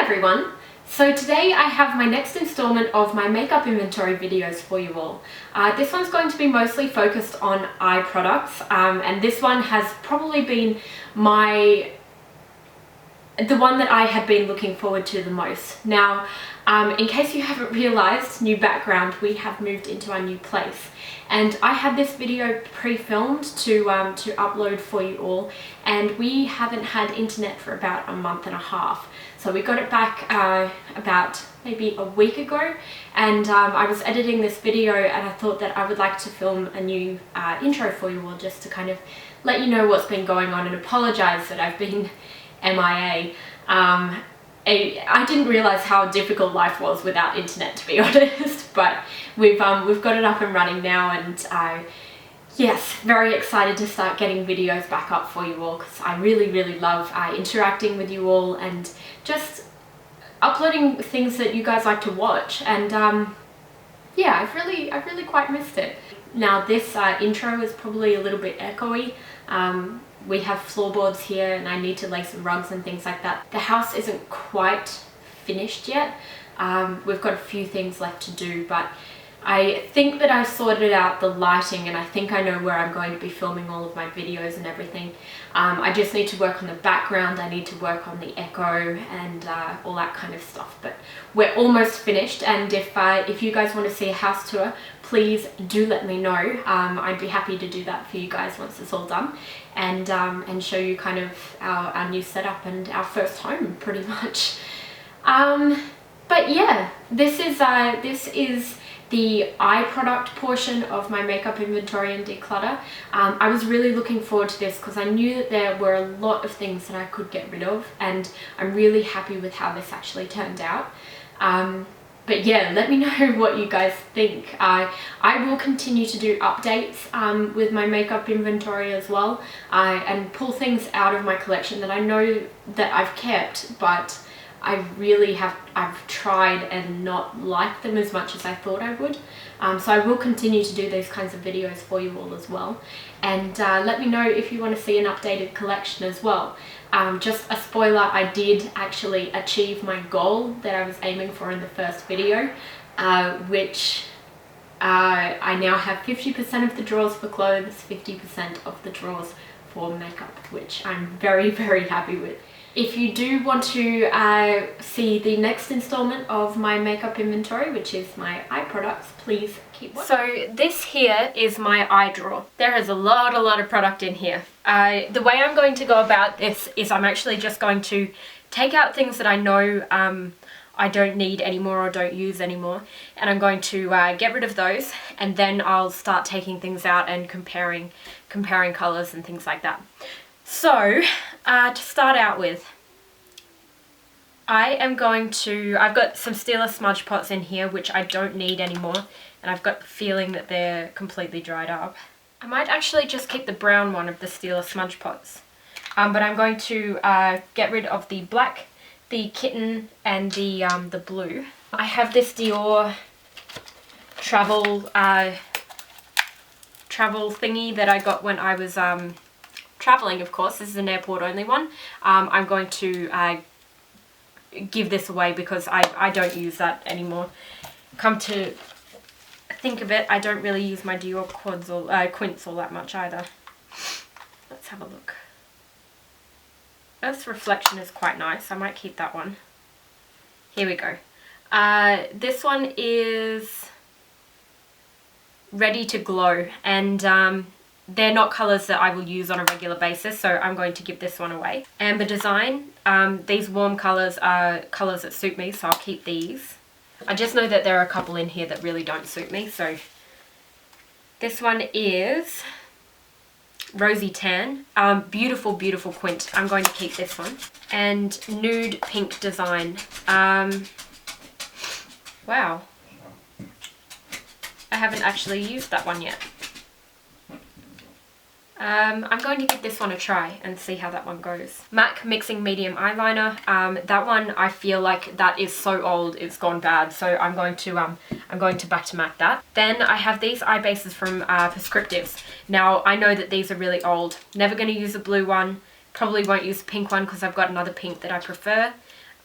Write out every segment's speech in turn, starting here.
everyone! So today I have my next installment of my makeup inventory videos for you all. This one's going to be mostly focused on eye products, and this one has probably been the one that I had been looking forward to the most. Now, in case you haven't realized, new background, we have moved into our new place. And I had this video pre-filmed to upload for you all, and we haven't had internet for about a month and a half. So we got it back about maybe a week ago, and I was editing this video and I thought that I would like to film a new intro for you all, just to kind of let you know what's been going on and apologize that I've been MIA. I didn't realize how difficult life was without internet, to be honest, but we've got it up and running now, and yes, very excited to start getting videos back up for you all, because I really love interacting with you all and just uploading things that you guys like to watch. And yeah, I've really quite missed it. Now this intro is probably a little bit echoey. We have floorboards here and I need to lay some rugs and things like that. The house isn't quite finished yet. We've got a few things left to do, but I think that I've sorted out the lighting, and I think I know where I'm going to be filming all of my videos and everything. I just need to work on the background, I need to work on the echo and all that kind of stuff, but we're almost finished. And if you guys want to see a house tour, please do let me know. I'd be happy to do that for you guys once it's all done, and show you kind of our new setup and our first home, pretty much. But yeah, this is the eye product portion of my makeup inventory and declutter. I was really looking forward to this because I knew that there were a lot of things that I could get rid of, and I'm really happy with how this actually turned out. But yeah, let me know what you guys think. I will continue to do updates with my makeup inventory as well, and pull things out of my collection that I know that I've kept, but I've tried and not liked them as much as I thought I would. So I will continue to do those kinds of videos for you all as well. And let me know if you want to see an updated collection as well. Just a spoiler, I did actually achieve my goal that I was aiming for in the first video, which I now have 50% of the drawers for clothes, 50% of the drawers for makeup, which I'm very happy with. If you do want to see the next installment of my makeup inventory, which is my eye products, please keep watching. So this here is my eye drawer. There is a lot of product in here. The way I'm going to go about this is I'm actually just going to take out things that I know I don't need anymore or don't use anymore, and I'm going to get rid of those, and then I'll start taking things out and comparing colours and things like that. So, to start out with, I've got some Stila smudge pots in here which I don't need anymore, and I've got the feeling that they're completely dried up. I might actually just keep the brown one of the Stila smudge pots, but I'm going to get rid of the black, the kitten, and the blue. I have this Dior travel thingy that I got when I was traveling, of course. This is an airport only one. I'm going to give this away because I don't use that anymore. Come to think of it, I don't really use my Dior quints all that much either. Let's have a look. Earth's Reflection is quite nice. I might keep that one. Here we go. This one is Ready to Glow, and they're not colours that I will use on a regular basis, so I'm going to give this one away. Amber Design. These warm colours are colours that suit me, so I'll keep these. I just know that there are a couple in here that really don't suit me, so this one is Rosy Tan. Beautiful quint. I'm going to keep this one. And Nude Pink Design. Wow. I haven't actually used that one yet. I'm going to give this one a try and see how that one goes. MAC Mixing Medium Eyeliner. That one, I feel like that is so old, it's gone bad. So I'm going to back to MAC that. Then I have these eye bases from Prescriptives. Now I know that these are really old. Never going to use a blue one. Probably won't use a pink one because I've got another pink that I prefer.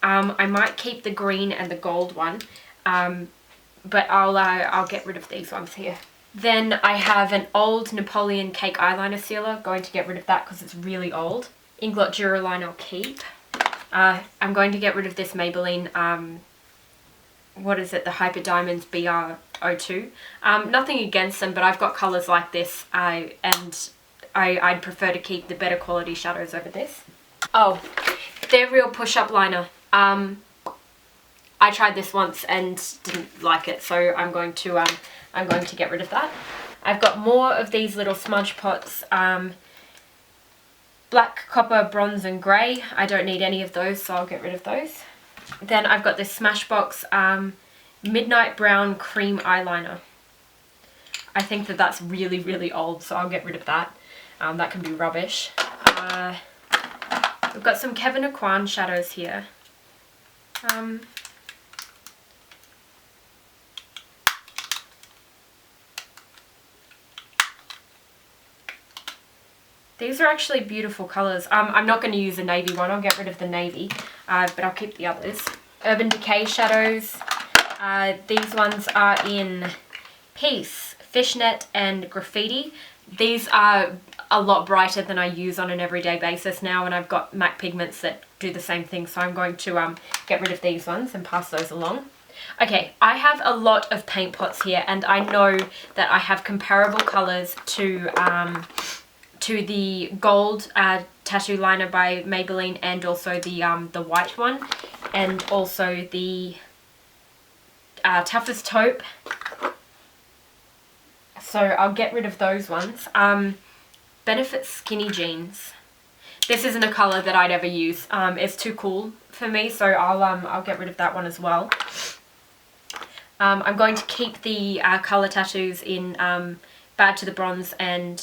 I might keep the green and the gold one, but I'll get rid of these ones here. Then I have an old Napoleon Cake eyeliner sealer. Going to get rid of that because it's really old. Inglot Duraline I'll keep. I'm going to get rid of this Maybelline, what is it, the Hyper Diamonds BR02. Nothing against them, but I've got colours like this, and I'd prefer to keep the better quality shadows over this. Oh, their Real Push-Up Liner. I tried this once and didn't like it, so I'm going to get rid of that. I've got more of these little smudge pots. Black, copper, bronze and grey. I don't need any of those, so I'll get rid of those. Then I've got this Smashbox Midnight Brown Cream Eyeliner. I think that that's really, really old, so I'll get rid of that. That can be rubbish. We've got some Kevyn Aucoin shadows here. These are actually beautiful colours. I'm not going to use the navy one. I'll get rid of the navy, but I'll keep the others. Urban Decay shadows. These ones are in Peace, Fishnet and Graffiti. These are a lot brighter than I use on an everyday basis now, and I've got MAC pigments that do the same thing, so I'm going to get rid of these ones and pass those along. Okay, I have a lot of paint pots here, and I know that I have comparable colours to the gold tattoo liner by Maybelline, and also the white one, and also the Toughest Taupe. So I'll get rid of those ones. Benefit Skinny Jeans. This isn't a colour that I'd ever use. It's too cool for me, so I'll get rid of that one as well. I'm going to keep the colour tattoos in Bad to the Bronze and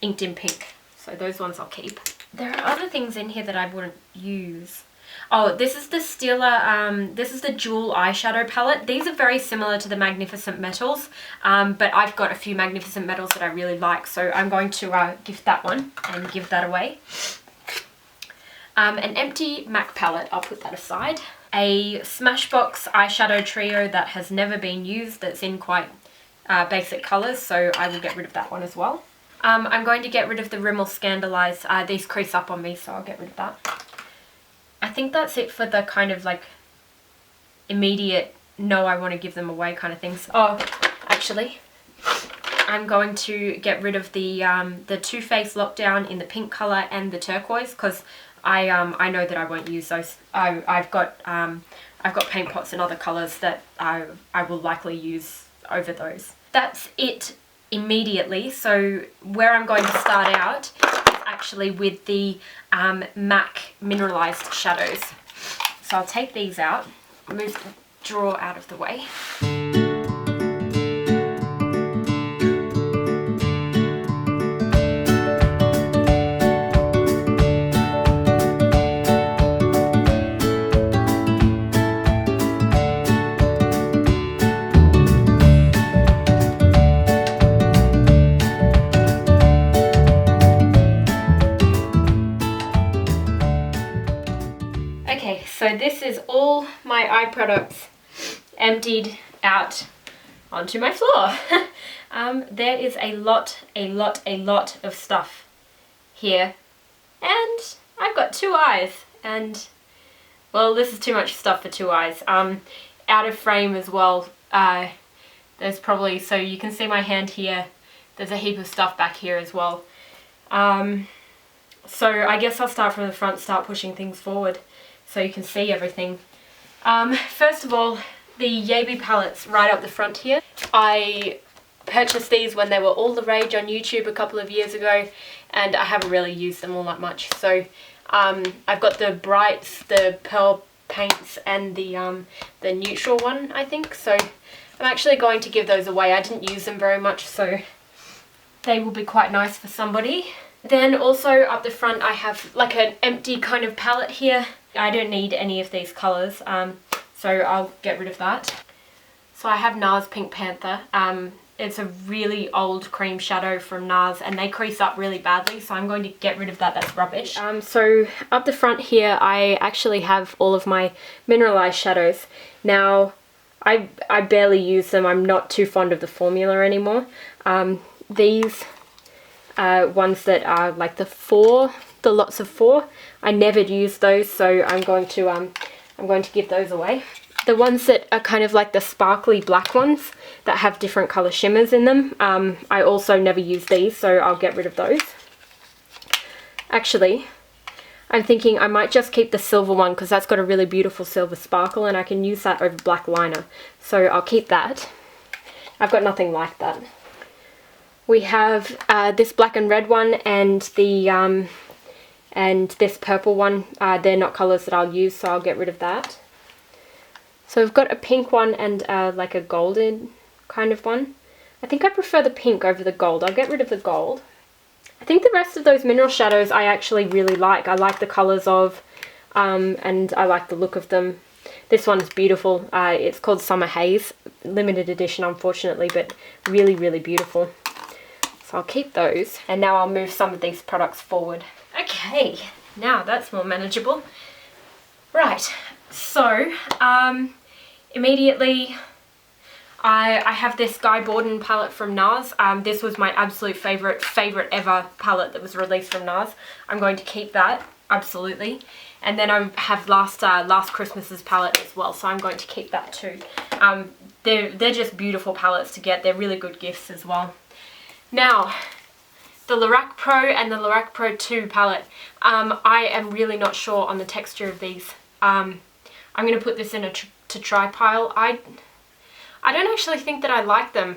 Inked in Pink. So those ones I'll keep. There are other things in here that I wouldn't use. Oh, this is the Stila, this is the Jewel eyeshadow palette. These are very similar to the Magnificent Metals, but I've got a few Magnificent Metals that I really like, so I'm going to gift that one and give that away. An empty MAC palette, I'll put that aside. A Smashbox eyeshadow trio that has never been used, that's in quite basic colours, so I will get rid of that one as well. I'm going to get rid of the Rimmel Scandalise. These crease up on me, so I'll get rid of that. I think that's it for the kind of like immediate, no, I want to give them away kind of things. Oh, actually, I'm going to get rid of the Too Faced Lockdown in the pink colour and the turquoise, because I know that I won't use those. I've got paint pots in other colours that I will likely use over those. That's it immediately. So where I'm going to start out is actually with the MAC mineralized shadows. So I'll take these out, move the drawer out of the way. So this is all my eye products emptied out onto my floor. There is a lot of stuff here, and I've got 2 eyes, and well, this is too much stuff for 2 eyes. Out of frame as well. There's probably, so you can see my hand here, there's a heap of stuff back here as well. So I guess I'll start from the front, start pushing things forward, so you can see everything. First of all, the Yaby palettes right up the front here. I purchased these when they were all the rage on YouTube a couple of years ago, and I haven't really used them all that much. So I've got the Brights, the Pearl Paints, and the neutral one, I think. So I'm actually going to give those away. I didn't use them very much, so they will be quite nice for somebody. Then also up the front I have like an empty kind of palette here. I don't need any of these colours, so I'll get rid of that. So I have NARS Pink Panther. It's a really old cream shadow from NARS and they crease up really badly, so I'm going to get rid of that. That's rubbish. So up the front here I actually have all of my mineralized shadows. Now I barely use them. I'm not too fond of the formula anymore. These ones that are like the lots of 4, I never use those, so I'm going to give those away. The ones that are kind of like the sparkly black ones that have different color shimmers in them, I also never use these, so I'll get rid of those. Actually, I'm thinking I might just keep the silver one because that's got a really beautiful silver sparkle and I can use that over black liner, so I'll keep that. I've got nothing like that. We have this black and red one and the and this purple one. They're not colors that I'll use, so I'll get rid of that. So I've got a pink one and like a golden kind of one. I think I prefer the pink over the gold. I'll get rid of the gold. I think the rest of those mineral shadows I actually really like. I like the colours of, and I like the look of them. This one's beautiful. It's called Summer Haze. Limited edition, unfortunately, but really, really beautiful. So I'll keep those. And now I'll move some of these products forward. Okay, now that's more manageable. Right, so immediately I have this Guy Borden palette from NARS. This was my absolute favorite ever palette that was released from NARS. I'm going to keep that, absolutely. And then I have last Christmas's palette as well, so I'm going to keep that too. They're just beautiful palettes to get. They're really good gifts as well. Now, the Lorac Pro and the Lorac Pro 2 palette. I am really not sure on the texture of these. I'm going to put this in a to try pile. I don't actually think that I like them.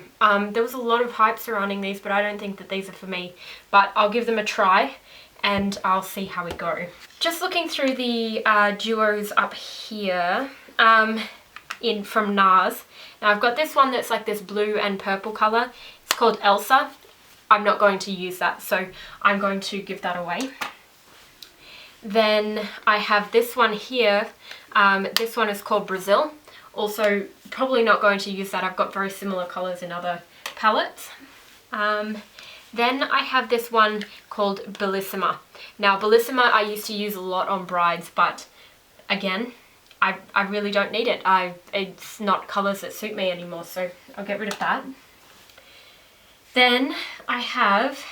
There was a lot of hype surrounding these, but I don't think that these are for me. But I'll give them a try and I'll see how we go. Just looking through the duos up here from NARS. Now I've got this one that's like this blue and purple colour. It's called Elsa. I'm not going to use that, so I'm going to give that away. Then I have this one here. This one is called Brazil. Also, probably not going to use that. I've got very similar colours in other palettes. Then I have this one called Bellissima. Now, Bellissima I used to use a lot on brides, but again, I really don't need it. It's not colours that suit me anymore, so I'll get rid of that. Then I have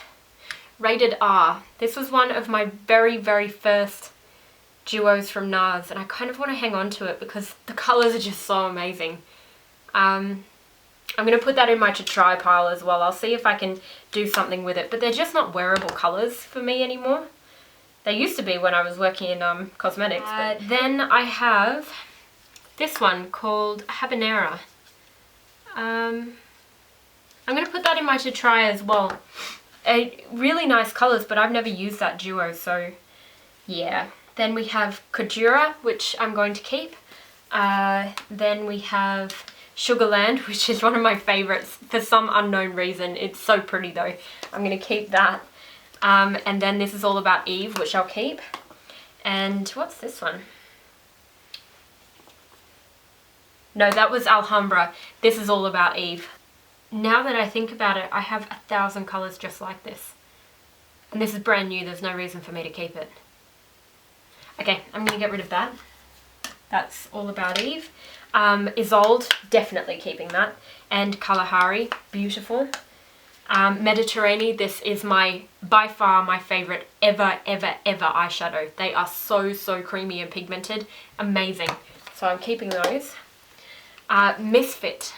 Rated R. This was one of my very, very first duos from NARS, and I kind of want to hang on to it because the colours are just so amazing. I'm going to put that in my to try pile as well. I'll see if I can do something with it, but they're just not wearable colours for me anymore. They used to be when I was working in cosmetics. Then I have this one called Habanera. I'm going to put that in my to try as well. Really nice colours, but I've never used that duo, so yeah. Then we have Kajura, which I'm going to keep. Then we have Sugarland, which is one of my favourites for some unknown reason. It's so pretty though. I'm going to keep that. And then this is All About Eve, which I'll keep. And what's this one? No, that was Alhambra. This is All About Eve. Now that I think about it, I have 1,000 colours just like this. And this is brand new, there's no reason for me to keep it. Okay, I'm going to get rid of that. That's All About Eve. Isolde, definitely keeping that. And Kalahari, beautiful. Mediterranean, this is by far my favourite ever eyeshadow. They are so creamy and pigmented. Amazing. So I'm keeping those. Misfit.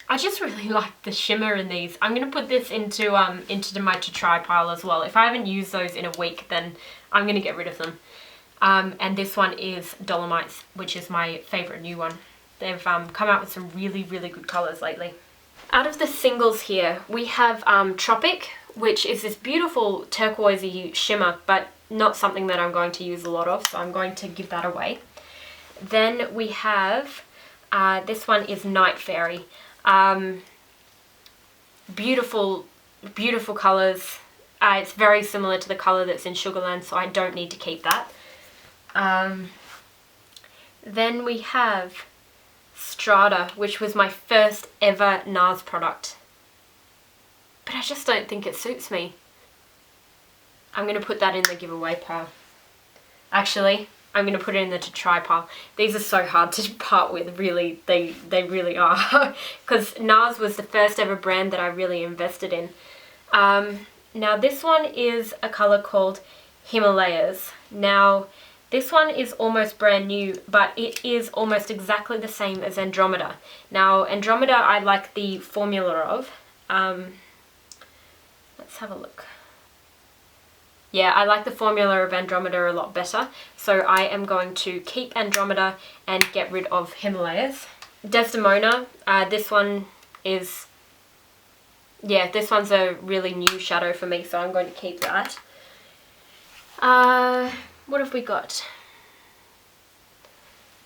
I just really like the shimmer in these. I'm going to put this into my to try pile as well. If I haven't used those in a week, then I'm going to get rid of them. And this one is Dolomites, which is my favourite new one. They've come out with some really good colours lately. Out of the singles here, we have Tropic, which is this beautiful turquoisey shimmer, but not something that I'm going to use a lot of, so I'm going to give that away. Then we have, this one is Night Fairy. Beautiful colours. It's very similar to the colour that's in Sugarland, so I don't need to keep that. Then we have Strata, which was my first ever NARS product. But I just don't think it suits me. I'm going to put that in the giveaway pile. Actually, I'm going to put it in the to try pile. These are so hard to part with, really. They really are. Because NARS was the first ever brand that I really invested in. Now this one is a colour called Himalayas. Now this one is almost brand new, but it is almost exactly the same as Andromeda. Now Andromeda I like the formula of. Let's have a look. Yeah, I like the formula of Andromeda a lot better, so I am going to keep Andromeda and get rid of Himalayas. Desdemona, this one is, yeah, this one's a really new shadow for me, so I'm going to keep that. What have we got?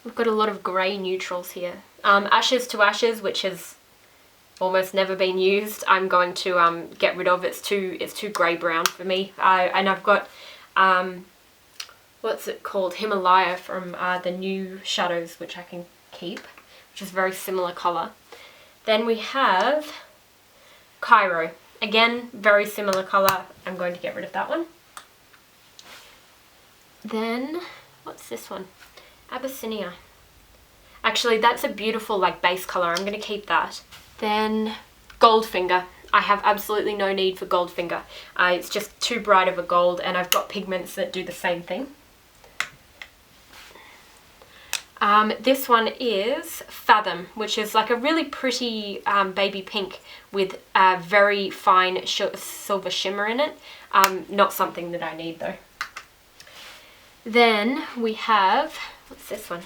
We've got a lot of grey neutrals here. Ashes to Ashes, which has almost never been used, I'm going to get rid of. It's too grey brown for me. And I've got what's it called, Himalaya from the new shadows, which I can keep, which is a very similar colour. Then we have Cara, again very similar colour. I'm going to get rid of that one. Then what's this one? Abyssinia. Actually, that's a beautiful like base colour. I'm going to keep that. Then Goldfinger. I have absolutely no need for Goldfinger. It's just too bright of a gold, and I've got pigments that do the same thing. This one is Fathom, which is like a really pretty baby pink with a very fine silver shimmer in it. Not something that I need though. Then we have, what's this one?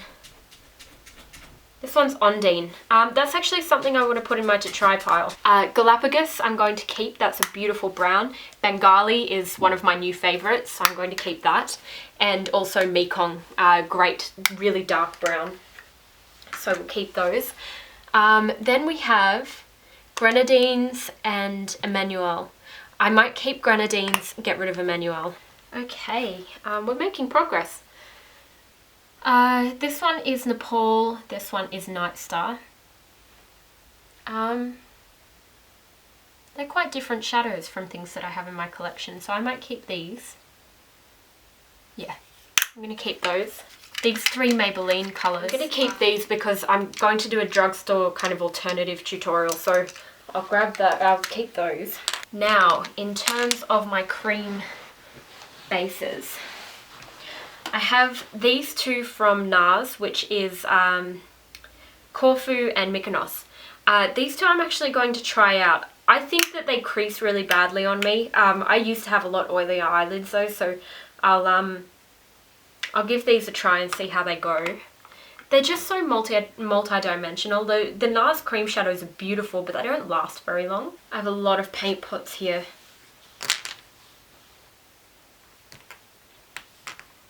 This one's Ondine. That's actually something I want to put in my to try pile. Galapagos I'm going to keep. That's a beautiful brown. Bengali is one of my new favourites, so I'm going to keep that. And also Mekong, great, really dark brown. So we'll keep those. Then we have Grenadines and Emmanuel. I might keep Grenadines, get rid of Emmanuel. Okay, we're making progress. This one is Nepal, this one is Night Star. They're quite different shadows from things that I have in my collection, so I might keep these. Yeah, I'm going to keep those. These three Maybelline colours. I'm going to keep these because I'm going to do a drugstore kind of alternative tutorial, so I'll grab that, I'll keep those. Now, in terms of my cream bases, I have these two from NARS, which is Corfu and Mykonos. These two I'm actually going to try out. I think that they crease really badly on me. I used to have a lot oilier eyelids though, so I'll give these a try and see how they go. They're just so multi-dimensional. The NARS cream shadows are beautiful, but they don't last very long. I have a lot of paint pots here.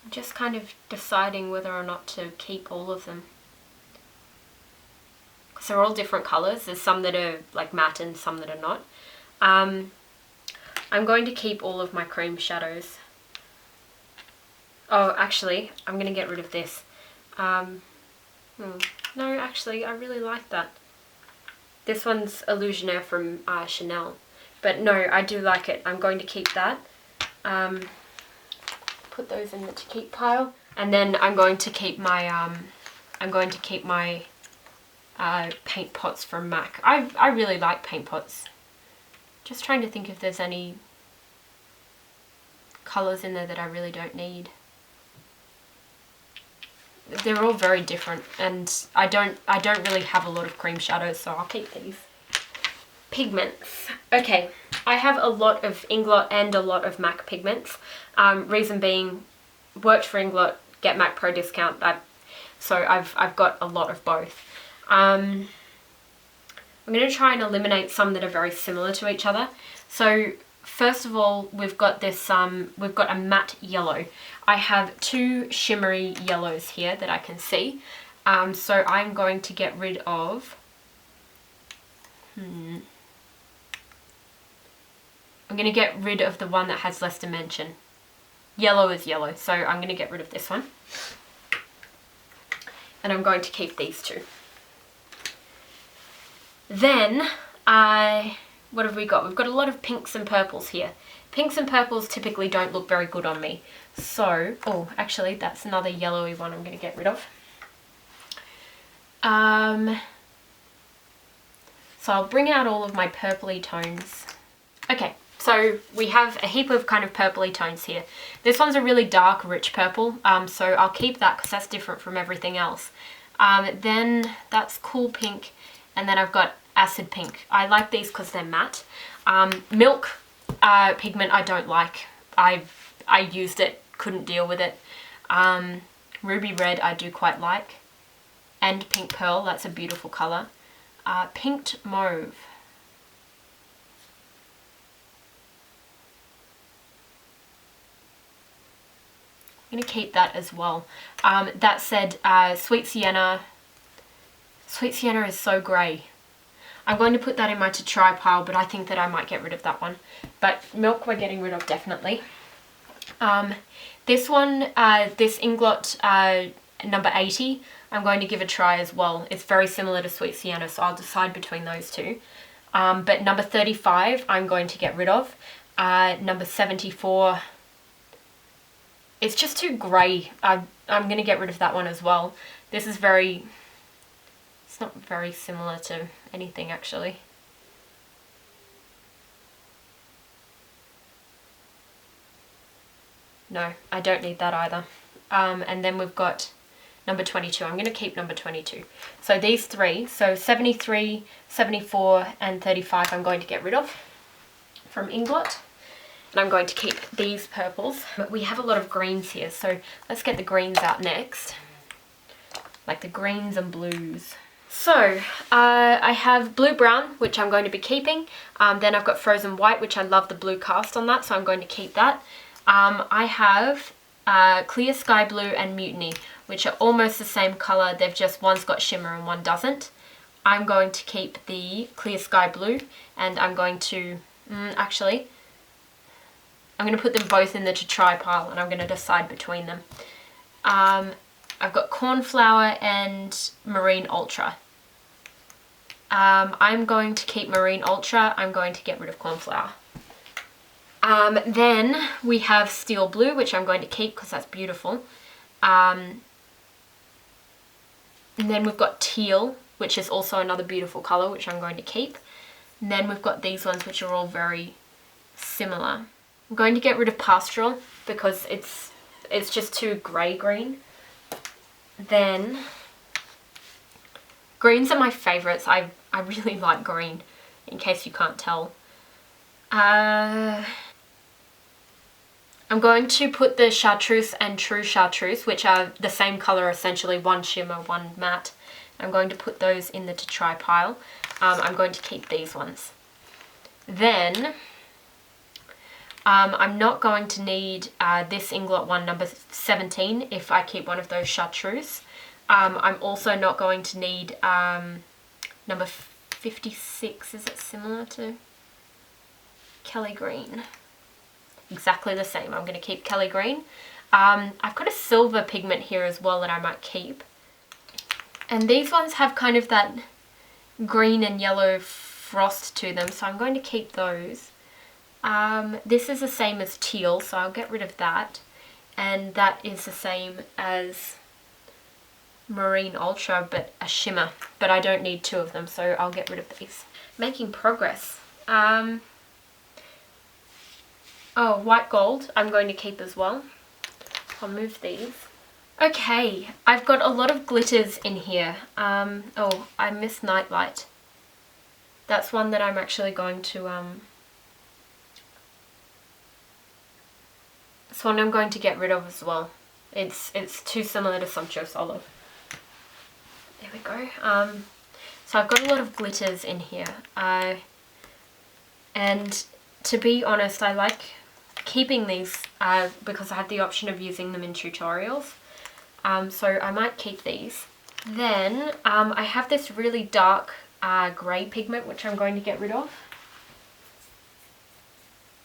Just kind of deciding whether or not to keep all of them, because they're all different colours. There's some that are like matte and some that are not. I'm going to keep all of my cream shadows. Oh, actually, I'm going to get rid of this. No, actually, I really like that. This one's Illusionaire from Chanel, but no, I do like it. I'm going to keep that. Put those in the to keep pile, and then I'm going to keep my paint pots from MAC. I really like paint pots. Just trying to think if there's any colours in there that I really don't need. They're all very different, and I don't really have a lot of cream shadows, so I'll keep these. Pigments. Okay, I have a lot of Inglot and a lot of MAC pigments. Reason being, worked for Inglot, get MAC Pro discount. So I've got a lot of both. I'm going to try and eliminate some that are very similar to each other. So first of all, we've got this. We've got a matte yellow. I have two shimmery yellows here that I can see. So I'm going to get rid of. I'm going to get rid of the one that has less dimension. Yellow is yellow, so I'm going to get rid of this one. And I'm going to keep these two. Then, what have we got? We've got a lot of pinks and purples here. Pinks and purples typically don't look very good on me. So, oh, actually, that's another yellowy one I'm going to get rid of. So I'll bring out all of my purpley tones. Okay, so we have a heap of kind of purpley tones here. This one's a really dark, rich purple, so I'll keep that because that's different from everything else. Then that's cool pink, and then I've got acid pink. I like these because they're matte. Milk pigment I don't like. I used it, couldn't deal with it. Ruby red I do quite like. And pink pearl, that's a beautiful colour. Pinked mauve. I'm going to keep that as well. That said, Sweet Sienna. Sweet Sienna is so grey. I'm going to put that in my to try pile, but I think that I might get rid of that one. But milk we're getting rid of definitely. This one, this Inglot number 80, I'm going to give a try as well. It's very similar to Sweet Sienna, so I'll decide between those two. But number 35 I'm going to get rid of. Number 74, it's just too grey. I'm going to get rid of that one as well. This is very, it's not very similar to anything actually. No, I don't need that either. And then we've got number 22. I'm going to keep number 22. So these three, so 73, 74 and 35 I'm going to get rid of from Inglot. And I'm going to keep these purples. But we have a lot of greens here, so let's get the greens out next. Like the greens and blues. So I have blue brown, which I'm going to be keeping. Then I've got frozen white, which I love the blue cast on that, so I'm going to keep that. I have clear sky blue and mutiny, which are almost the same colour. They've just, one's got shimmer and one doesn't. I'm going to keep the clear sky blue, and I'm going to, actually, I'm going to put them both in the to try pile, and I'm going to decide between them. I've got cornflower and marine ultra. I'm going to keep marine ultra. I'm going to get rid of cornflower. Then we have steel blue, which I'm going to keep because that's beautiful. And then we've got teal, which is also another beautiful colour, which I'm going to keep. And then we've got these ones, which are all very similar. I'm going to get rid of pastoral because it's just too grey-green. Then greens are my favourites. I really like green, in case you can't tell. I'm going to put the chartreuse and true chartreuse, which are the same colour essentially, one shimmer, one matte. I'm going to put those in the to try pile. I'm going to keep these ones. Then I'm not going to need this Inglot one, number 17, if I keep one of those chartreuse. I'm also not going to need number 56, is it similar to Kelly Green? Exactly the same. I'm going to keep Kelly Green. I've got a silver pigment here as well that I might keep. And these ones have kind of that green and yellow frost to them, so I'm going to keep those. This is the same as teal, so I'll get rid of that. And that is the same as marine ultra, but a shimmer. But I don't need two of them, so I'll get rid of these. Making progress. Oh, white gold I'm going to keep as well. I'll move these. Okay, I've got a lot of glitters in here. Oh, I missed Nightlight. That's one that I'm actually going to, this one I'm going to get rid of as well. It's too similar to Sumptuous Olive. There we go. So I've got a lot of glitters in here. And to be honest, I like keeping these because I have the option of using them in tutorials. So I might keep these. Then I have this really dark grey pigment, which I'm going to get rid of.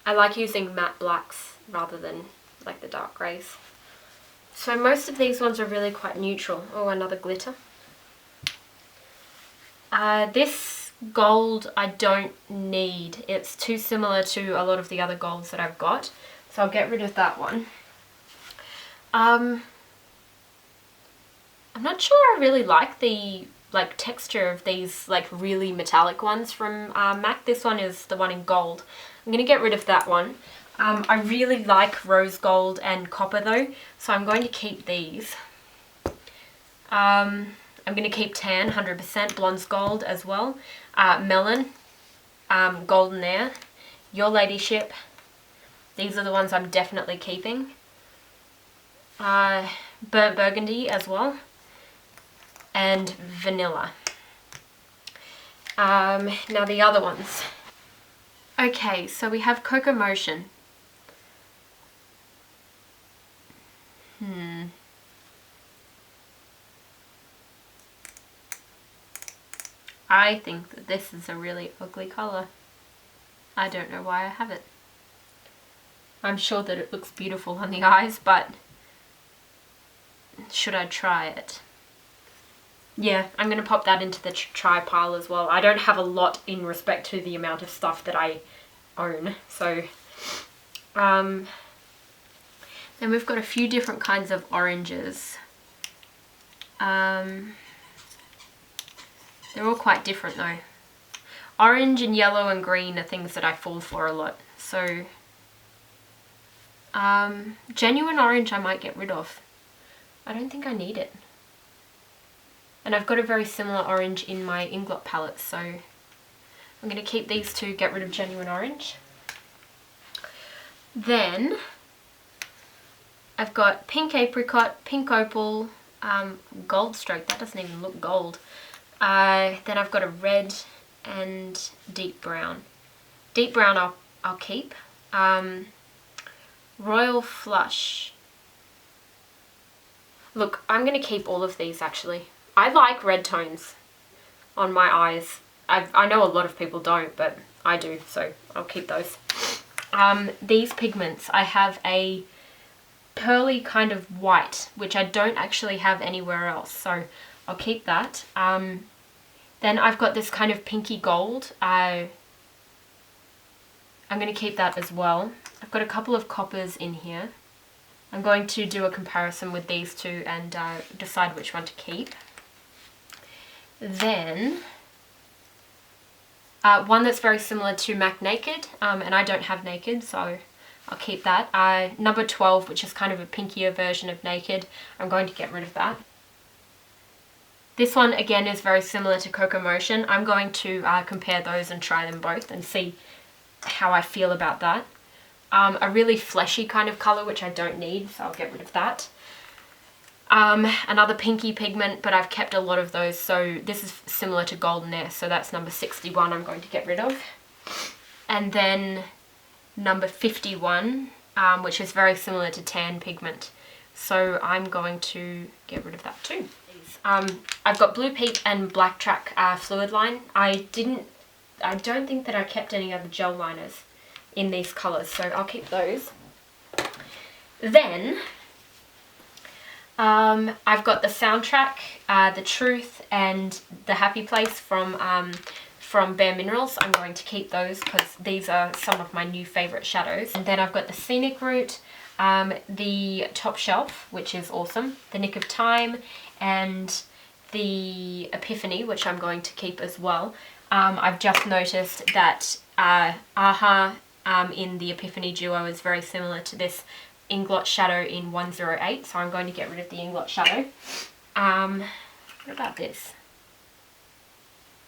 I like using matte blacks rather than like the dark greys. So most of these ones are really quite neutral. Oh, another glitter. This gold I don't need. It's too similar to a lot of the other golds that I've got. So I'll get rid of that one. I'm not sure I really like the texture of these really metallic ones from MAC. This one is the one in gold. I'm going to get rid of that one. I really like rose gold and copper though, so I'm going to keep these. I'm going to keep tan, 100%, Blonde's Gold as well. Melon, Golden Air, Your Ladyship. These are the ones I'm definitely keeping. Burnt Burgundy as well. And Vanilla. Now the other ones. Okay, so we have Cocoa Motion. I think that this is a really ugly colour. I don't know why I have it. I'm sure that it looks beautiful on the eyes, but should I try it? Yeah, I'm going to pop that into the try pile as well. I don't have a lot in respect to the amount of stuff that I own. So, then we've got a few different kinds of oranges. They're all quite different though. Orange and yellow and green are things that I fall for a lot. So, genuine orange I might get rid of. I don't think I need it. And I've got a very similar orange in my Inglot palette, so I'm going to keep these two, get rid of genuine orange. Then I've got pink apricot, pink opal, gold stroke. That doesn't even look gold. Then I've got a red and deep brown. Deep brown I'll keep. Royal Flush. Look, I'm going to keep all of these actually. I like red tones on my eyes. I know a lot of people don't, but I do, so I'll keep those. These pigments, I have a pearly kind of white, which I don't actually have anywhere else, so I'll keep that. Then I've got this kind of pinky gold. I'm going to keep that as well. I've got a couple of coppers in here. I'm going to do a comparison with these two and decide which one to keep. Then, one that's very similar to MAC Naked, and I don't have Naked, so I'll keep that. Number 12, which is kind of a pinkier version of Naked, I'm going to get rid of that. This one, again, is very similar to Cocoa Motion. I'm going to compare those and try them both and see how I feel about that. A really fleshy kind of colour, which I don't need, so I'll get rid of that. Another pinky pigment, but I've kept a lot of those, so this is similar to Golden Air, so that's number 61 I'm going to get rid of. And then number 51, which is very similar to Tan Pigment, so I'm going to get rid of that too. I've got Blue Peak and Black Track fluid line. I don't think that I kept any other gel liners in these colours, so I'll keep those. Then I've got the Soundtrack, the Truth, and the Happy Place from Bare Minerals. I'm going to keep those because these are some of my new favourite shadows. And then I've got the Scenic Route, the Top Shelf, which is awesome, the Nick of Time, and the Epiphany, which I'm going to keep as well. I've just noticed that AHA in the Epiphany Duo is very similar to this Inglot shadow in 108, so I'm going to get rid of the Inglot shadow. What about this?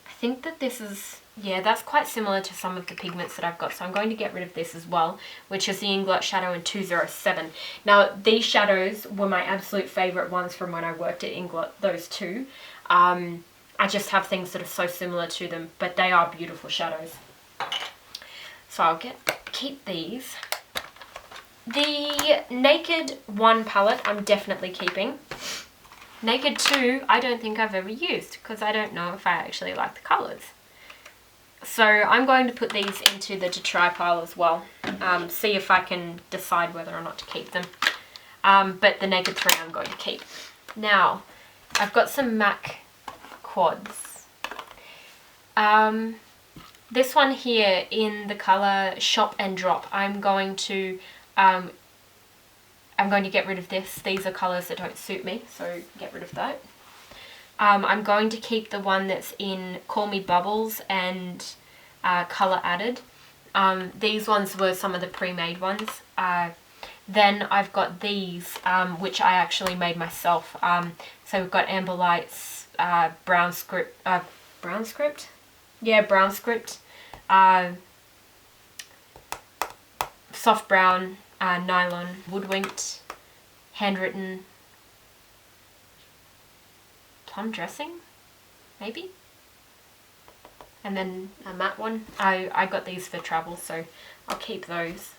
I think that this is, yeah, that's quite similar to some of the pigments that I've got, so I'm going to get rid of this as well, which is the Inglot shadow in 207. Now, these shadows were my absolute favourite ones from when I worked at Inglot, those two. I just have things that are so similar to them, but they are beautiful shadows. So I'll keep these. The Naked 1 palette I'm definitely keeping. Naked 2 I don't think I've ever used because I don't know if I actually like the colours. So I'm going to put these into the to try pile as well. See if I can decide whether or not to keep them. But the Naked 3 I'm going to keep. Now, I've got some MAC quads. This one here in the colour Shop and Drop, I'm going to get rid of this. These are colours that don't suit me, so get rid of that. I'm going to keep the one that's in Call Me Bubbles and Colour Added. These ones were some of the pre-made ones. Then I've got these, which I actually made myself. So we've got Amber Lights, Brown Script, Brown Script? Yeah, Brown Script. Soft Brown, Nylon, Woodwinked, Handwritten, Plum Dressing, maybe? And then a matte one. I got these for travel, so I'll keep those.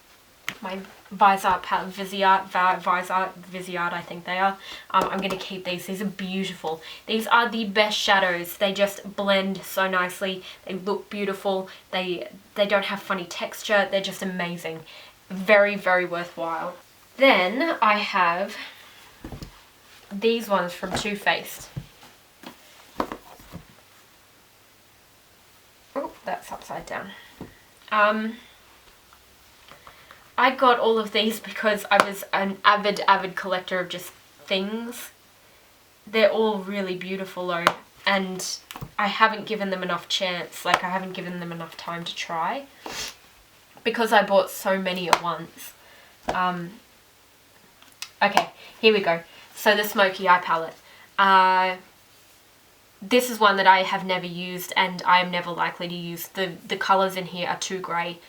My Visart palette, Visart, I think they are. I'm going to keep these. These are beautiful. These are the best shadows. They just blend so nicely. They look beautiful. They don't have funny texture. They're just amazing. Very, very worthwhile. Then I have these ones from Too Faced. Oh, that's upside down. I got all of these because I was an avid collector of just things. They're all really beautiful though, and I haven't given them enough chance, like I haven't given them enough time to try because I bought so many at once. Okay, here we go. So the Smoky Eye palette. This is one that I have never used and I am never likely to use. The colours in here are too grey.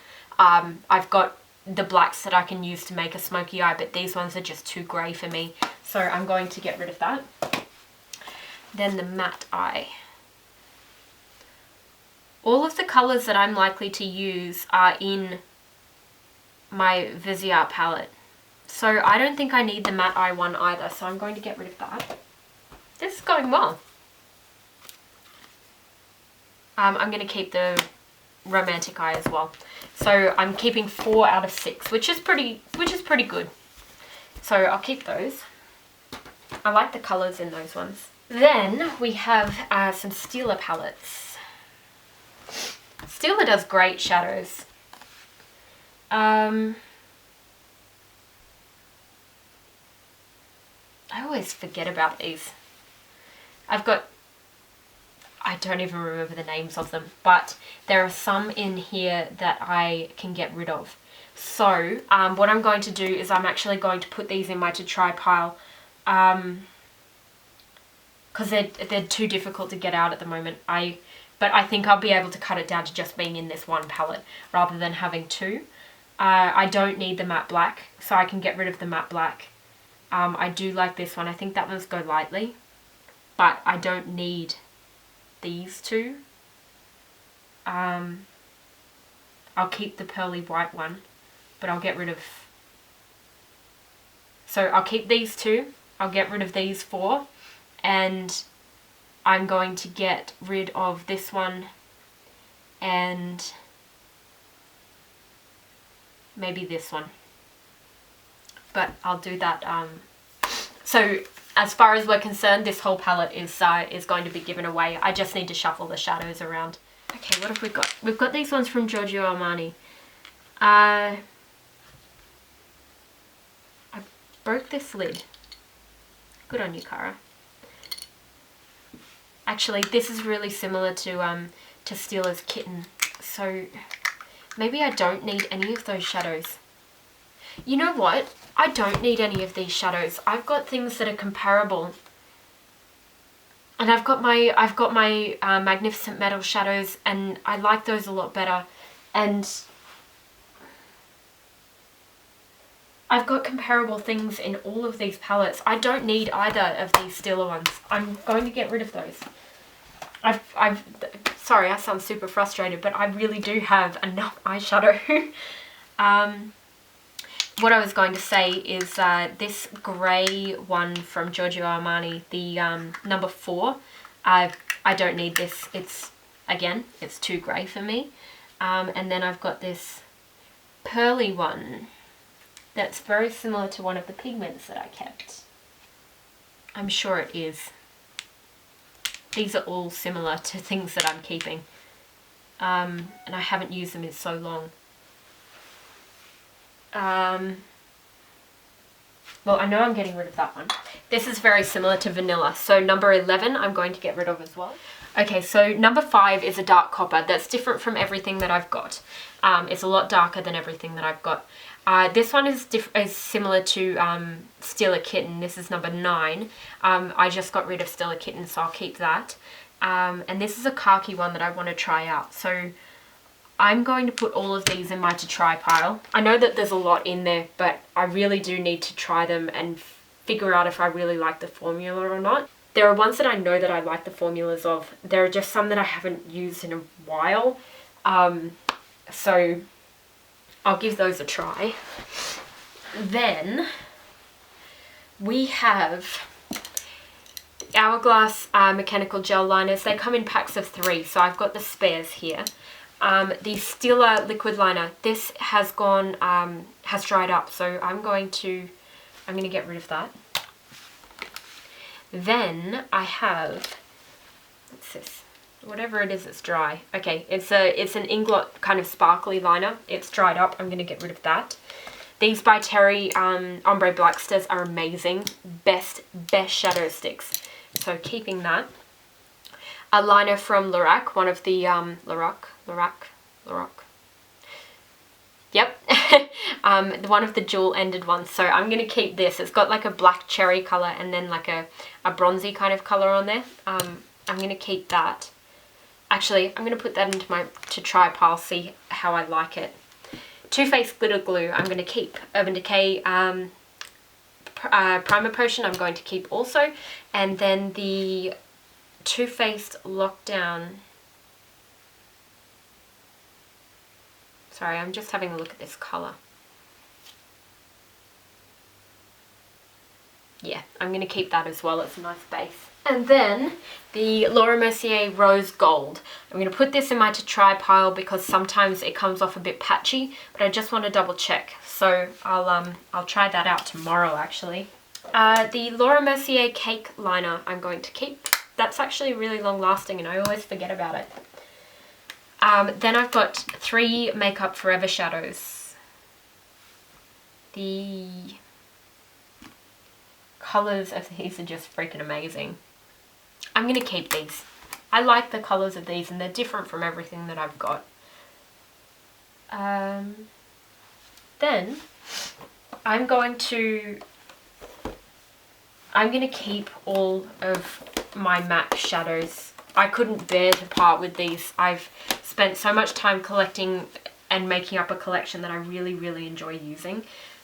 I've got the blacks that I can use to make a smoky eye, but these ones are just too grey for me, so I'm going to get rid of that. Then the matte eye. All of the colours that I'm likely to use are in my Visart palette, so I don't think I need the matte eye one either, so I'm going to get rid of that. This is going well. I'm going to keep the Romantic Eye as well. So I'm keeping 4 out of 6, which is pretty good. So I'll keep those. I like the colours in those ones. Then we have some Stila palettes. Stila does great shadows. I always forget about these. I don't even remember the names of them, but there are some in here that I can get rid of. So what I'm going to do is I'm actually going to put these in my to try pile because they're too difficult to get out at the moment. But I think I'll be able to cut it down to just being in this one palette rather than having 2. I don't need the matte black, so I can get rid of the matte black. I do like this one. I think that one's Go Lightly, but I don't need these 2. I'll keep the pearly white one, but I'll get rid of... So I'll keep these 2, I'll get rid of these 4, and I'm going to get rid of this one and maybe this one. But I'll do that. So as far as we're concerned, this whole palette is going to be given away. I just need to shuffle the shadows around. Okay, what have we got? We've got these ones from Giorgio Armani. I broke this lid. Good on you, Cara. Actually, this is really similar to Stila's Kitten, so maybe I don't need any of those shadows. You know what? I don't need any of these shadows. I've got things that are comparable. And I've got my Magnificent Metal shadows, and I like those a lot better. And I've got comparable things in all of these palettes. I don't need either of these Stila ones. I'm going to get rid of those. Sorry, I sound super frustrated, but I really do have enough eyeshadow. What I was going to say is this grey one from Giorgio Armani, the number 4, I don't need this. Again, it's too grey for me. And then I've got this pearly one that's very similar to one of the pigments that I kept. I'm sure it is. These are all similar to things that I'm keeping. and I haven't used them in so long. Well, I know I'm getting rid of that one. This is very similar to vanilla, so number 11 I'm going to get rid of as well. Okay, so number 5 is a dark copper. That's different from everything that I've got. It's a lot darker than everything that I've got. This one is similar to Still a Kitten. This is number 9. I just got rid of Still a Kitten, so I'll keep that. And this is a khaki one that I want to try out. So I'm going to put all of these in my to try pile. I know that there's a lot in there, but I really do need to try them and figure out if I really like the formula or not. There are ones that I know that I like the formulas of. There are just some that I haven't used in a while. So I'll give those a try. Then we have Hourglass mechanical gel liners. They come in packs of 3, so I've got the spares here. The Stila liquid liner, this has gone, has dried up, so I'm going to get rid of that. Then I have, what's this? Whatever it is, it's dry. Okay, it's an Inglot kind of sparkly liner. It's dried up. I'm going to get rid of that. These by Terry Ombre Blacksters are amazing. Best shadow sticks. So keeping that. A liner from Lorac, one of the Lorac. Yep. One of the dual-ended ones. So I'm going to keep this. It's got like a black cherry colour and then like a bronzy kind of colour on there. I'm going to keep that. Actually, I'm going to put that into my to try pile, see how I like it. Too Faced Glitter Glue I'm going to keep. Urban Decay Primer Potion I'm going to keep also. And then the Too Faced Lockdown. Sorry, I'm just having a look at this colour. Yeah, I'm going to keep that as well. It's a nice base. And then the Laura Mercier Rose Gold. I'm going to put this in my to try pile because sometimes it comes off a bit patchy, but I just want to double check. So I'll try that out tomorrow actually. The Laura Mercier Cake Liner I'm going to keep. That's actually really long lasting and I always forget about it. Then I've got 3 Makeup Forever shadows. The colours of these are just freaking amazing. I'm going to keep these. I like the colours of these and they're different from everything that I've got. Then I'm going to keep all of my MAC shadows. I couldn't bear to part with these. I've spent so much time collecting and making up a collection that I really, really enjoy using.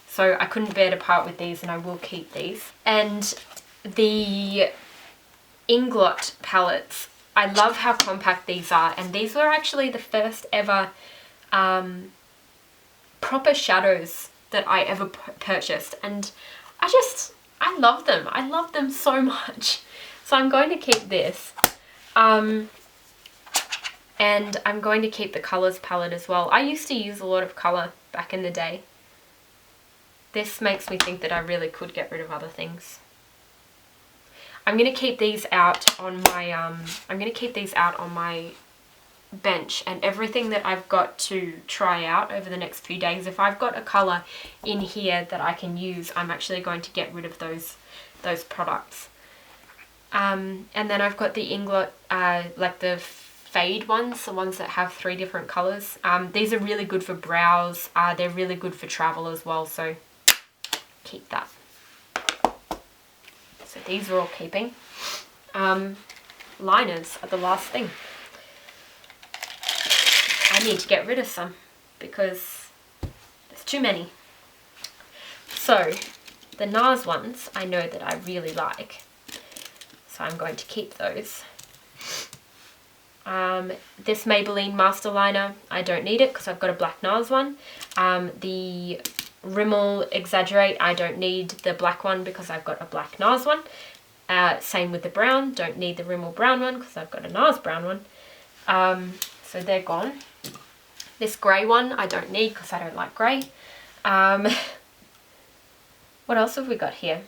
So I couldn't bear to part with these and I will keep these. And the Inglot palettes. I love how compact these are, and these were actually the first ever proper shadows that I ever purchased, and I love them. I love them so much. So I'm going to keep this. And I'm going to keep the colours palette as well. I used to use a lot of colour back in the day. This makes me think that I really could get rid of other things. I'm going to keep these out on my bench, and everything that I've got to try out over the next few days, if I've got a colour in here that I can use, I'm actually going to get rid of those products. And then I've got the Inglot, like the fade ones, the ones that have 3 different colours. These are really good for brows. They're really good for travel as well, so keep that. So these are all keeping. Liners are the last thing. I need to get rid of some because there's too many. So the NARS ones I know that I really like, so I'm going to keep those. This Maybelline Master Liner, I don't need it because I've got a black NARS one. The Rimmel Exaggerate, I don't need the black one because I've got a black NARS one. Same with the brown, don't need the Rimmel brown one because I've got a NARS brown one. So they're gone. This grey one I don't need because I don't like grey. What else have we got here?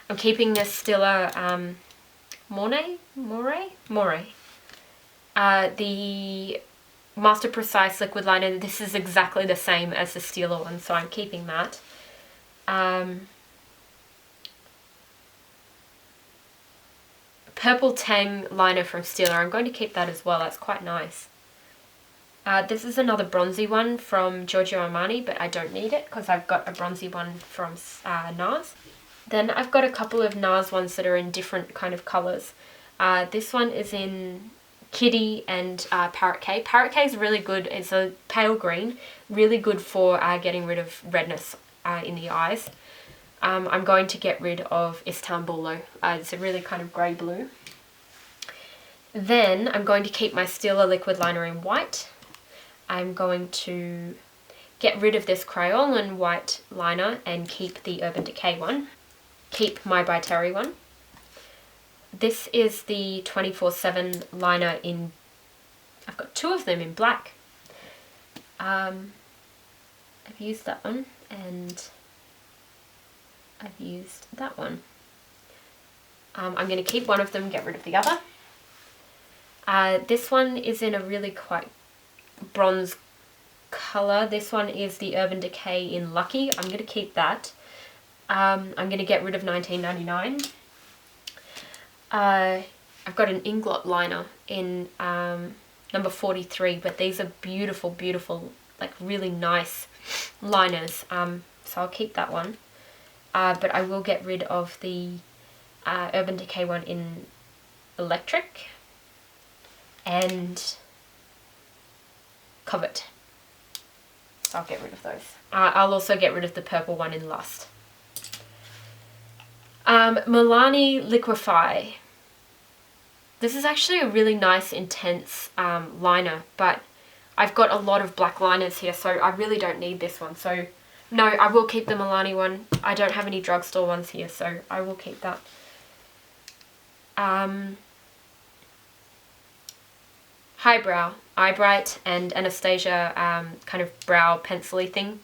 I'm keeping this Stila More. the Master Precise liquid liner. This is exactly the same as the Stila one, so I'm keeping that. Purple Tang liner from Stila. I'm going to keep that as well. That's quite nice. This is another bronzy one from Giorgio Armani, but I don't need it because I've got a bronzy one from NARS. Then I've got a couple of NARS ones that are in different kind of colours. This one is in Kitty and Parrot Cay. Parrot Cay is really good. It's a pale green, really good for getting rid of redness in the eyes. I'm going to get rid of Istanbulo. It's a really kind of grey blue. Then I'm going to keep my Stila liquid liner in white. I'm going to get rid of this Crayolan white liner and keep the Urban Decay one. Keep my By Terry one. This is the 24/7 liner in, I've got two of them in black. I've used that one and I've used that one. I'm going to keep one of them and get rid of the other. This one is in a really quite bronze colour. This one is the Urban Decay in Lucky. I'm going to keep that. I'm going to get rid of 1999. I've got an Inglot liner in number 43, but these are beautiful, beautiful, like really nice liners. So I'll keep that one. But I will get rid of the Urban Decay one in Electric and Covet. So I'll get rid of those. I'll also get rid of the purple one in Lust. Milani Liquify. This is actually a really nice intense liner, but I've got a lot of black liners here, so I really don't need this one. So no, I will keep the Milani one. I don't have any drugstore ones here, so I will keep that. Highbrow, Eye Bright and Anastasia kind of brow pencil-y thing.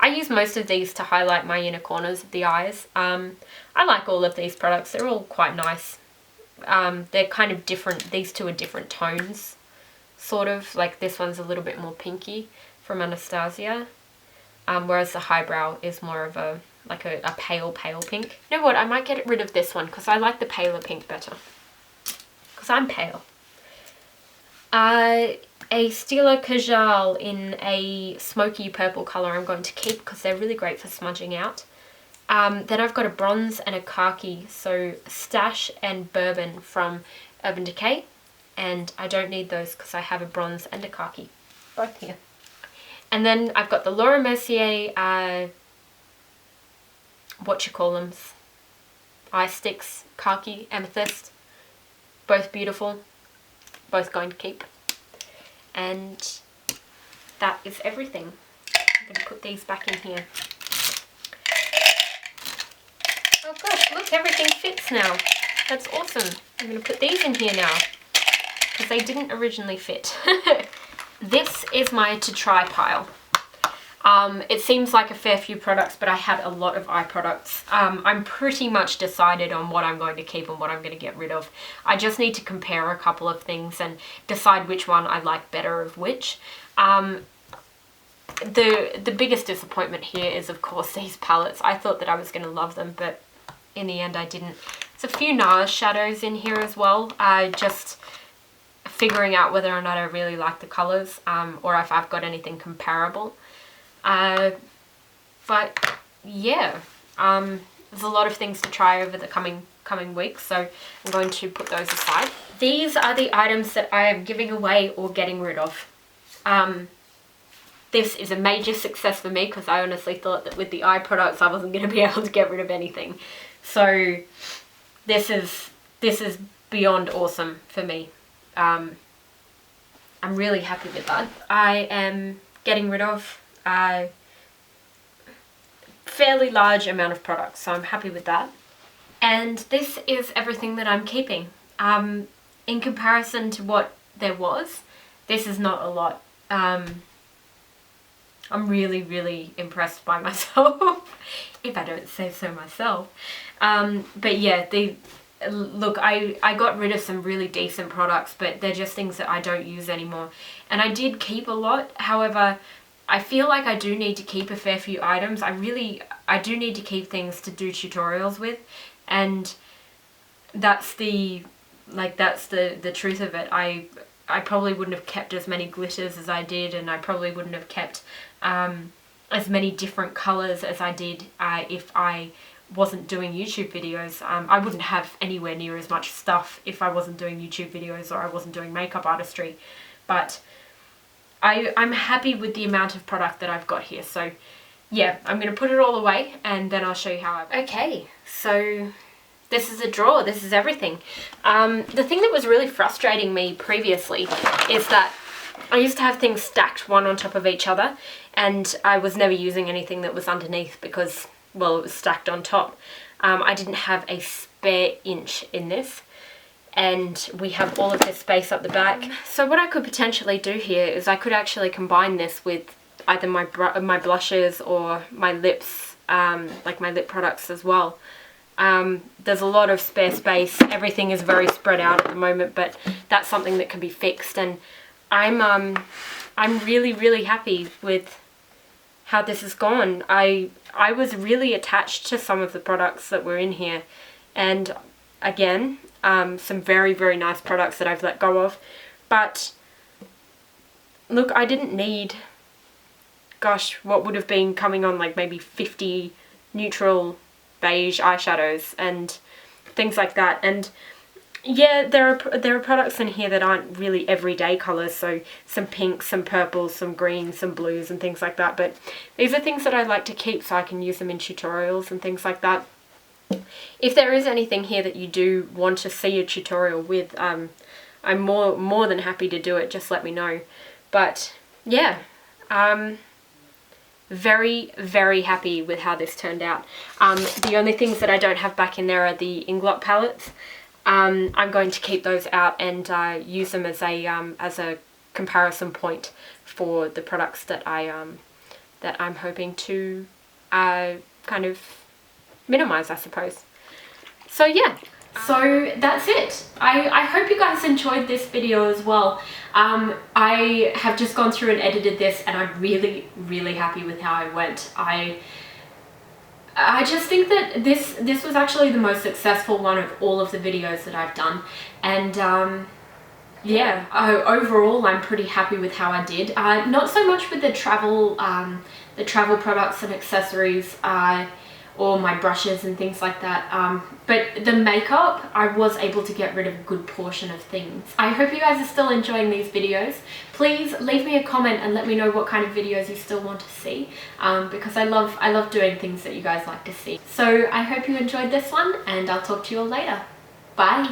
I use most of these to highlight my inner corners of the eyes. I like all of these products. They're all quite nice. They're kind of different. These two are different tones, sort of. Like this one's a little bit more pinky from Anastasia. Whereas the Highbrow is more of a pale pink. You know what? I might get rid of this one because I like the paler pink better. Because I'm pale. A Stila Kajal in a smoky purple colour I'm going to keep because they're really great for smudging out. Then I've got a bronze and a khaki, so Stash and Bourbon from Urban Decay. And I don't need those because I have a bronze and a khaki, both here. And then I've got the Laura Mercier, eye sticks, khaki, amethyst. Both beautiful, both going to keep. And that is everything. I'm going to put these back in here. Oh gosh, look, everything fits now. That's awesome. I'm going to put these in here now because they didn't originally fit. This is my to try pile. It seems like a fair few products, but I had a lot of eye products. I'm pretty much decided on what I'm going to keep and what I'm going to get rid of. I just need to compare a couple of things and decide which one I like better of which. The biggest disappointment here is, of course, these palettes. I thought that I was going to love them, but in the end I didn't. There's a few NARS shadows in here as well. Just figuring out whether or not I really like the colours, or if I've got anything comparable. But yeah, there's a lot of things to try over the coming weeks, so I'm going to put those aside. These are the items that I am giving away or getting rid of. This is a major success for me because I honestly thought that with the eye products I wasn't going to be able to get rid of anything. So this is beyond awesome for me. I'm really happy with that. I am getting rid of a fairly large amount of products, so I'm happy with that. And this is everything that I'm keeping. In comparison to what there was, this is not a lot. I'm really, really impressed by myself, if I don't say so myself. But yeah, look, I got rid of some really decent products, but they're just things that I don't use anymore. And I did keep a lot. However, I feel like I do need to keep a fair few items. I do need to keep things to do tutorials with, and that's the truth of it. I probably wouldn't have kept as many glitters as I did, and I probably wouldn't have kept as many different colors as I did if I wasn't doing YouTube videos. I wouldn't have anywhere near as much stuff if I wasn't doing YouTube videos or I wasn't doing makeup artistry. But I'm happy with the amount of product that I've got here. So yeah, I'm going to put it all away and then I'll show you how I... Okay, so this is a drawer. This is everything. The thing that was really frustrating me previously is that I used to have things stacked one on top of each other, and I was never using anything that was underneath because, well, it was stacked on top. I didn't have a spare inch in this, and we have all of this space up the back. So what I could potentially do here is I could actually combine this with either my blushes or my lips, like my lip products as well. There's a lot of spare space. Everything is very spread out at the moment, but that's something that can be fixed, and I'm really, really happy with how this has gone. I was really attached to some of the products that were in here, and again, some very, very nice products that I've let go of. But look, I didn't need, gosh, what would have been coming on like maybe 50 neutral beige eyeshadows and things like that. And yeah, there are products in here that aren't really everyday colours, so some pinks, some purples, some greens, some blues and things like that, but these are things that I like to keep so I can use them in tutorials and things like that. If there is anything here that you do want to see a tutorial with, I'm more than happy to do it. Just let me know. But yeah, very, very happy with how this turned out. The only things that I don't have back in there are the Inglot palettes. I'm going to keep those out and use them as a comparison point for the products that I'm hoping to kind of minimize, I suppose. So yeah, so that's it. I hope you guys enjoyed this video as well. I have just gone through and edited this, and I'm really, really happy with how it went. I just think that this was actually the most successful one of all of the videos that I've done, and yeah, overall I'm pretty happy with how I did. Not so much with the travel products and accessories, or my brushes and things like that, but the makeup, I was able to get rid of a good portion of things. I hope you guys are still enjoying these videos. Please leave me a comment and let me know what kind of videos you still want to see, because I love doing things that you guys like to see. So I hope you enjoyed this one, and I'll talk to you all later. Bye!